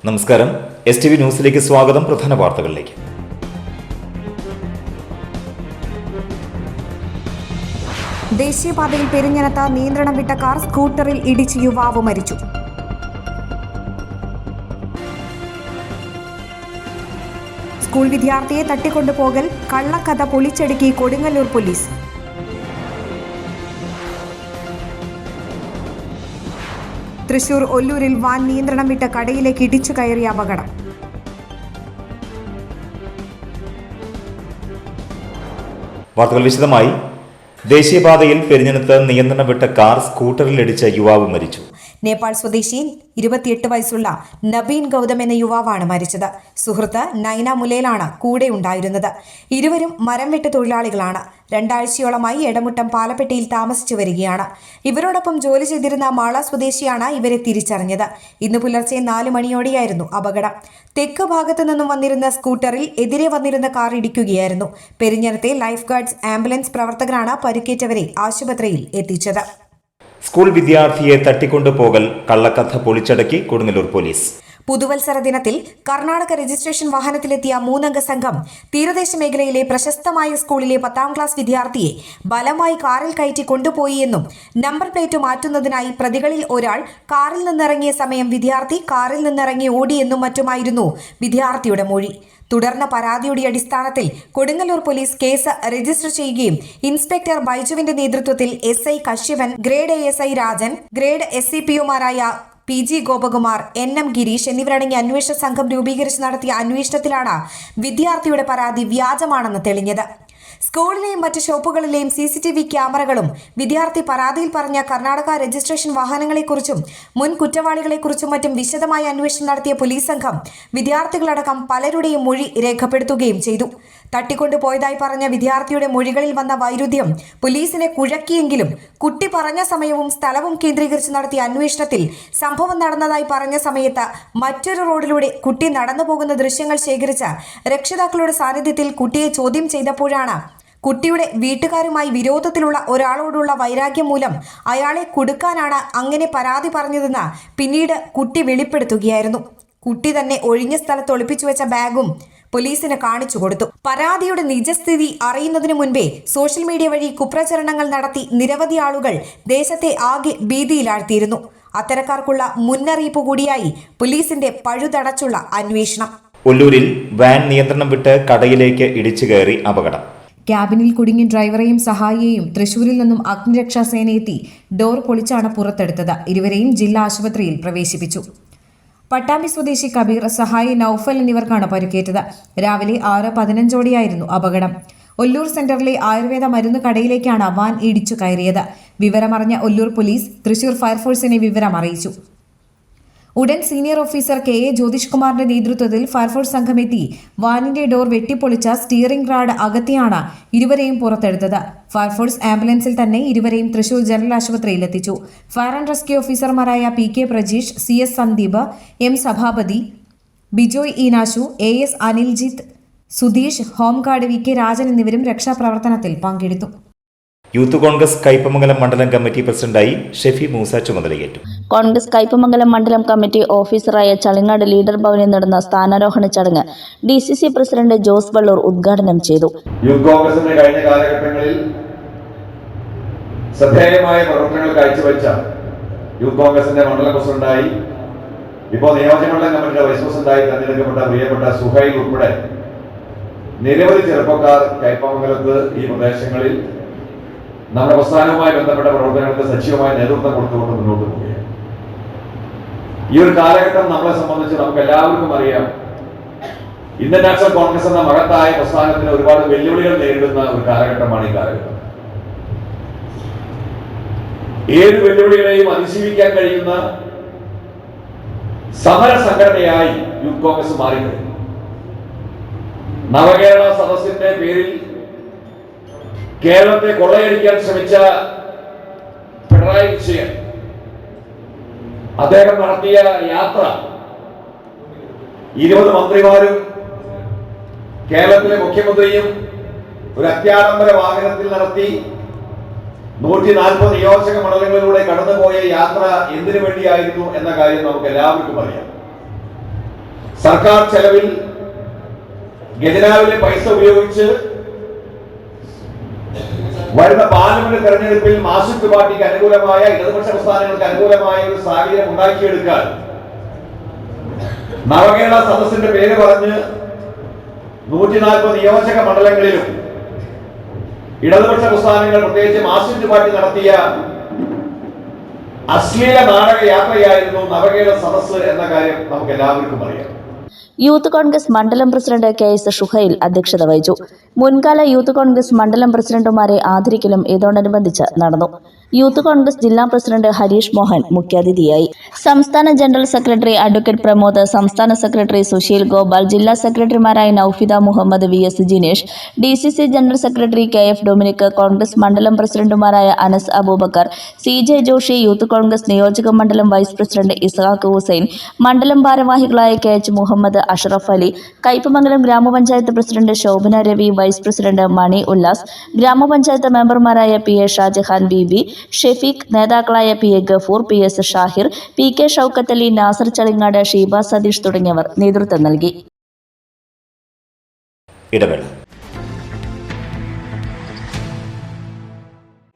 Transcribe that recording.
നമസ്കാരം. STV ന്യൂസിലേക്ക് സ്വാഗതം. പ്രധാന വാർത്തകളിലേക്ക്. ദേശീയപാതയിൽ പെരിഞ്ഞനത്ത് നിയന്ത്രണം വിട്ട കാർ സ്കൂട്ടറിൽ ഇടിച്ച് യുവാവ് മരിച്ചു. സ്കൂൾ വിദ്യാർത്ഥിയെ തട്ടിക്കൊണ്ടുപോകൽ കള്ളക്കഥ പൊളിച്ചടുക്കി കൊടുങ്ങല്ലൂർ പോലീസ്. തൃശൂർ ഒല്ലൂരിൽ വാൻ നിയന്ത്രണം വിട്ട കടയിലേക്ക് ഇടിച്ചു കയറിയ അപകടം. വാർത്തകൾ വിശദമായി. ദേശീയപാതയിൽ പെരിഞ്ഞനത്ത് നിയന്ത്രണം വിട്ട കാർ സ്കൂട്ടറിലിടിച്ച യുവാവ് മരിച്ചു. നേപ്പാൾ സ്വദേശി 28 വയസ്സുള്ള നബീൻ ഗൗതം എന്ന യുവാവാണ് മരിച്ചത്. സുഹൃത്ത് നൈന മുലയിലാണ് കൂടെ ഉണ്ടായിരുന്നത്. ഇരുവരും മരം വെട്ട് തൊഴിലാളികളാണ്. 2 ആഴ്ചയോളമായി എടമുട്ടം പാലപ്പെട്ടിയിൽ താമസിച്ചു വരികയാണ്. ഇവരോടൊപ്പം ജോലി ചെയ്തിരുന്ന മാള സ്വദേശിയാണ് ഇവരെ തിരിച്ചറിഞ്ഞത്. ഇന്ന് പുലർച്ചെ 4 മണിയോടെയായിരുന്നു അപകടം. തെക്ക് ഭാഗത്തു നിന്നും വന്നിരുന്ന സ്കൂട്ടറിൽ എതിരെ വന്നിരുന്ന കാർ ഇടിക്കുകയായിരുന്നു. പെരിഞ്ഞനത്തെ ലൈഫ് ഗാർഡ്സ് ആംബുലൻസ് പ്രവർത്തകരാണ് പരിക്കേറ്റവരെ ആശുപത്രിയിൽ എത്തിച്ചത്. സ്കൂൾ വിദ്യാർത്ഥിയെ തട്ടിക്കൊണ്ടുപോകൽ കള്ളക്കഥ പൊളിച്ചടക്കി കൊടുങ്ങല്ലൂർ പോലീസ്. പുതുവത്സര ദിനത്തിൽ കർണാടക രജിസ്ട്രേഷൻ വാഹനത്തിലെത്തിയ 3 അംഗ സംഘം തീരദേശ മേഖലയിലെ പ്രശസ്തമായ സ്കൂളിലെ 10ാം ക്ലാസ് വിദ്യാർത്ഥിയെ ബലമായി കാറിൽ കയറ്റി കൊണ്ടുപോയി എന്നും നമ്പർ പ്ലേറ്റ് മാറ്റുന്നതിനായി പ്രതികളിൽ ഒരാൾ കാറിൽ നിന്നിറങ്ങിയ സമയം വിദ്യാർത്ഥി കാറിൽ നിന്നിറങ്ങി ഓടിയെന്നും മറ്റുമായിരുന്നു വിദ്യാർത്ഥിയുടെ മൊഴി. തുടർന്ന് പരാതിയുടെ അടിസ്ഥാനത്തിൽ കൊടുങ്ങല്ലൂർ പോലീസ് കേസ് രജിസ്റ്റർ ചെയ്യുകയും ഇൻസ്പെക്ടർ ബൈജുവിന്റെ നേതൃത്വത്തിൽ SI Kashyapan, grade ASI Rajan, grade SCPOമാരായ PG ഗോപകുമാർ, NM ഗിരീഷ് എന്നിവരടങ്ങിയ അന്വേഷണ സംഘം രൂപീകരിച്ച് നടത്തിയ അന്വേഷണത്തിലാണ് വിദ്യാർത്ഥിയുടെ പരാതി വ്യാജമാണെന്ന് തെളിഞ്ഞത്. സ്കൂളിലെയും മറ്റ് ഷോപ്പുകളിലെയും CCTV ക്യാമറകളും വിദ്യാർത്ഥി പരാതിയിൽ പറഞ്ഞ കർണാടക രജിസ്ട്രേഷൻ വാഹനങ്ങളെക്കുറിച്ചും മുൻ കുറ്റവാളികളെക്കുറിച്ചും മറ്റും വിശദമായ അന്വേഷണം നടത്തിയ പോലീസ് സംഘം വിദ്യാർത്ഥികളടക്കം പലരുടെയും മൊഴി രേഖപ്പെടുത്തുകയും ചെയ്തു. തട്ടിക്കൊണ്ടുപോയതായി പറഞ്ഞ വിദ്യാർത്ഥിയുടെ മൊഴികളിൽ വന്ന വൈരുദ്ധ്യം പോലീസിനെ കുഴക്കിയെങ്കിലും കുട്ടി പറഞ്ഞ സമയവും സ്ഥലവും കേന്ദ്രീകരിച്ച് നടത്തിയ അന്വേഷണത്തിൽ സംഭവം നടന്നതായി പറഞ്ഞ സമയത്ത് മറ്റൊരു റോഡിലൂടെ കുട്ടി നടന്നു പോകുന്ന ദൃശ്യങ്ങൾ ശേഖരിച്ച രക്ഷിതാക്കളുടെ സാന്നിധ്യത്തിൽ കുട്ടിയെ ചോദ്യം ചെയ്തപ്പോഴാണ് കുട്ടിയുടെ വീട്ടുകാരുമായി വിരോധത്തിലുള്ള ഒരാളോടുള്ള വൈരാഗ്യം മൂലം അയാളെ കുടുക്കാനാണ് അങ്ങനെ പരാതി പറഞ്ഞതെന്ന് പിന്നീട് കുട്ടി വെളിപ്പെടുത്തുകയായിരുന്നു. കുട്ടി തന്നെ ഒഴിഞ്ഞ സ്ഥലത്ത് ഒളിപ്പിച്ചു വെച്ച ബാഗും പോലീസിന് കാണിച്ചു കൊടുത്തു. പരാതിയുടെ നിജസ്ഥിതി അറിയുന്നതിനു മുൻപേ സോഷ്യൽ മീഡിയ വഴി കുപ്രചരണങ്ങൾ നടത്തി നിരവധി ആളുകൾ ദേശത്തെ ആകെ ഭീതിയിലാഴ്ത്തിയിരുന്നു. അത്തരക്കാർക്കുള്ള മുന്നറിയിപ്പ് കൂടിയായി പോലീസിന്റെ പഴുതടച്ചുള്ള അന്വേഷണം. ഒല്ലൂരിൽ വാൻ നിയന്ത്രണം വിട്ട് കടയിലേക്ക് ഇടിച്ചു കയറി അപകടം. ക്യാബിനിൽ കുടുങ്ങിയ ഡ്രൈവറെയും സഹായിയെയും തൃശൂരിൽ നിന്നും അഗ്നിരക്ഷാസേന എത്തി ഡോർ പൊളിച്ചാണ് പുറത്തെടുത്തത്. ഇരുവരെയും ജില്ലാ ആശുപത്രിയിൽ പ്രവേശിപ്പിച്ചു. പട്ടാമ്പി സ്വദേശി കബീർ, സഹായി നൌഫൽ എന്നിവർക്കാണ് പരിക്കേറ്റത്. രാവിലെ 6:15 അപകടം. ഒല്ലൂർ സെന്ററിലെ ആയുർവേദ മരുന്ന് കടയിലേക്കാണ് വാൻ ഇടിച്ചു കയറിയത്. വിവരമറിഞ്ഞ ഒല്ലൂർ പോലീസ് തൃശൂർ ഫയർഫോഴ്സിനെ വിവരം അറിയിച്ചു. ഉടൻ സീനിയർ ഓഫീസർ KA ജ്യോതിഷ് കുമാറിന്റെ നേതൃത്വത്തിൽ ഫയർഫോഴ്സ് സംഘം എത്തി വാനിന്റെ ഡോർ വെട്ടിപ്പൊളിച്ച സ്റ്റിയറിംഗ് റാഡ് അകത്തിയാണ് ഇരുവരെയും പുറത്തെടുത്തത്. ഫയർഫോഴ്സ് ആംബുലൻസിൽ തന്നെ ഇരുവരെയും തൃശൂർ ജനറൽ ആശുപത്രിയിൽ എത്തിച്ചു. ഫയർ ആൻഡ് റെസ്ക്യൂ ഓഫീസർമാരായ PK Prajeesh, CS Sandeep, M Sabhapathi, Bijoy Eenashu, AS Aniljith, Sudheesh, home guard VK Rajan എന്നിവരും രക്ഷാപ്രവർത്തനത്തിൽ പങ്കെടുത്തു. യൂത്ത് കോൺഗ്രസ് കയ്പമംഗലം മണ്ഡലം കമ്മിറ്റി പ്രസിഡന്റായി ഷെഫി മൂസ ചുമതലയേറ്റു. കോൺഗ്രസ് കയ്പമംഗലം മണ്ഡലം കമ്മിറ്റി ഓഫീസറായ ചളിങ്ങാട് ലീഡർ ഭവനിൽ നടന്ന സ്ഥാനാരോഹണ ചടങ്ങ് DCC പ്രസിഡന്റ് ജോസ് വള്ളൂർ ഉദ്ഘാടനം ചെയ്തു. യൂത്ത് കോൺഗ്രസിന്റെ കഴിഞ്ഞ കാലഘട്ടങ്ങളിൽ ശ്രദ്ധേയമായ പ്രവർത്തനങ്ങൾ കാഴ്ചവെച്ച യൂത്ത് കോൺഗ്രസിന്റെ മണ്ഡലം പ്രസിഡന്റായി, ഇപ്പോൾ നിയോജകമണ്ഡലം കമ്മിറ്റിയുടെ വൈസ് പ്രസിഡന്റായി തെരഞ്ഞെടുക്കപ്പെട്ട പ്രിയപ്പെട്ട സുഹൈൽ ഉൾപ്പെടെ നിരവധി ചെറുപ്പക്കാർ കയ്പമംഗലത്ത് ഈ പ്രദേശങ്ങളിൽ നമ്മുടെ പ്രസ്ഥാനവുമായി ബന്ധപ്പെട്ട പ്രവർത്തനങ്ങൾക്ക് സജീവമായ നേതൃത്വം കൊടുത്തുകൊണ്ട് മുന്നോട്ട് പോവുകയാണ്. ഈ ഒരു കാലഘട്ടം നമ്മളെ സംബന്ധിച്ച് നമുക്ക് എല്ലാവർക്കും അറിയാം. ഇന്ത്യൻ നാഷണൽ കോൺഗ്രസ് എന്ന മഹത്തായ പ്രസ്ഥാനത്തിന് ഒരുപാട് വെല്ലുവിളികൾ നേരിടുന്ന ഒരു കാലഘട്ടമാണ് ഈ കാലഘട്ടം. ഏത് വെല്ലുവിളികളെയും അതിജീവിക്കാൻ കഴിയുന്ന സമര സംഘടനയായി യൂത്ത് കോൺഗ്രസ് മാറിക്കഴിഞ്ഞു. നവകേരള സദസ്സിന്റെ പേരിൽ കേരളത്തെ കൊള്ളയടിക്കാൻ ശ്രമിച്ച പിണറായി വിജയൻ അദ്ദേഹം നടത്തിയ യാത്ര 20 മന്ത്രിമാരും കേരളത്തിലെ മുഖ്യമന്ത്രിയും ഒരു അത്യാഡംബര വാഹനത്തിൽ നടത്തി 140 നിയോജക മണ്ഡലങ്ങളിലൂടെ കടന്നുപോയ യാത്ര എന്തിനു വേണ്ടിയായിരുന്നു എന്ന കാര്യം നമുക്ക് എല്ലാവർക്കും അറിയാം. സർക്കാർ ചെലവിൽ ഖജനാവിലെ പൈസ ഉപയോഗിച്ച് വരുന്ന പാർലമെന്റ് തെരഞ്ഞെടുപ്പിൽ മാർക്സിസ്റ്റ് പാർട്ടിക്ക് അനുകൂലമായ, ഇടതുപക്ഷ പ്രസ്ഥാനങ്ങൾക്ക് അനുകൂലമായ ഒരു സാഹചര്യം ഉണ്ടാക്കിയെടുക്കാൻ നവകേരള സദസ്സിന്റെ പേര് പറഞ്ഞ് 140 നിയോജക മണ്ഡലങ്ങളിലും ഇടതുപക്ഷ പ്രസ്ഥാനങ്ങൾ, പ്രത്യേകിച്ച് മാർക്സിസ്റ്റ് പാർട്ടി നടത്തിയ അശ്ലീല നാടക യാത്രയായിരുന്നു നവകേരള സദസ്സ് എന്ന കാര്യം നമുക്ക് എല്ലാവർക്കും അറിയാം. യൂത്ത് കോൺഗ്രസ് മണ്ഡലം പ്രസിഡന്റ് KS ഷുഹൈൽ അധ്യക്ഷത വഹിച്ചു. മുൻകാല യൂത്ത് കോൺഗ്രസ് മണ്ഡലം പ്രസിഡന്റുമാരെ ആദരിക്കലും ഇതോടനുബന്ധിച്ച് നടന്നു. യൂത്ത് കോൺഗ്രസ് ജില്ലാ പ്രസിഡന്റ് ഹരീഷ് മോഹൻ മുഖ്യാതിഥിയായി. സംസ്ഥാന ജനറൽ സെക്രട്ടറി അഡ്വക്കേറ്റ് പ്രമോദ്, സംസ്ഥാന സെക്രട്ടറി സുശീൽ ഗോപാൽ, ജില്ലാ സെക്രട്ടറിമാരായ Naufida Muhammad, VS Jinesh, DCC general secretary KF Dominic, Congress മണ്ഡലം പ്രസിഡന്റുമാരായ അനസ് അബൂബക്കർ, CJ ജോഷി, യൂത്ത് കോൺഗ്രസ് നിയോജക മണ്ഡലം വൈസ് പ്രസിഡന്റ് ഇസ്ഹാഖ് ഹുസൈൻ, മണ്ഡലം ഭാരവാഹികളായ KH മുഹമ്മദ്, അഷ്റഫ് അലി, കയ്പമംഗലം ഗ്രാമപഞ്ചായത്ത് president Shobhana Ravi, vice president Mani Ullas, ഗ്രാമപഞ്ചായത്ത് മെമ്പർമാരായ PA ഷാജഹാൻ, BB ഷെഫീഖ്, നേതാക്കളായ PA Gafoor, PS Shahir, PK Shoukath Ali, Nasar Chalingad, Sheeba Satheesh തുടങ്ങിയവർ നേതൃത്വം നൽകി. ഇടവേള.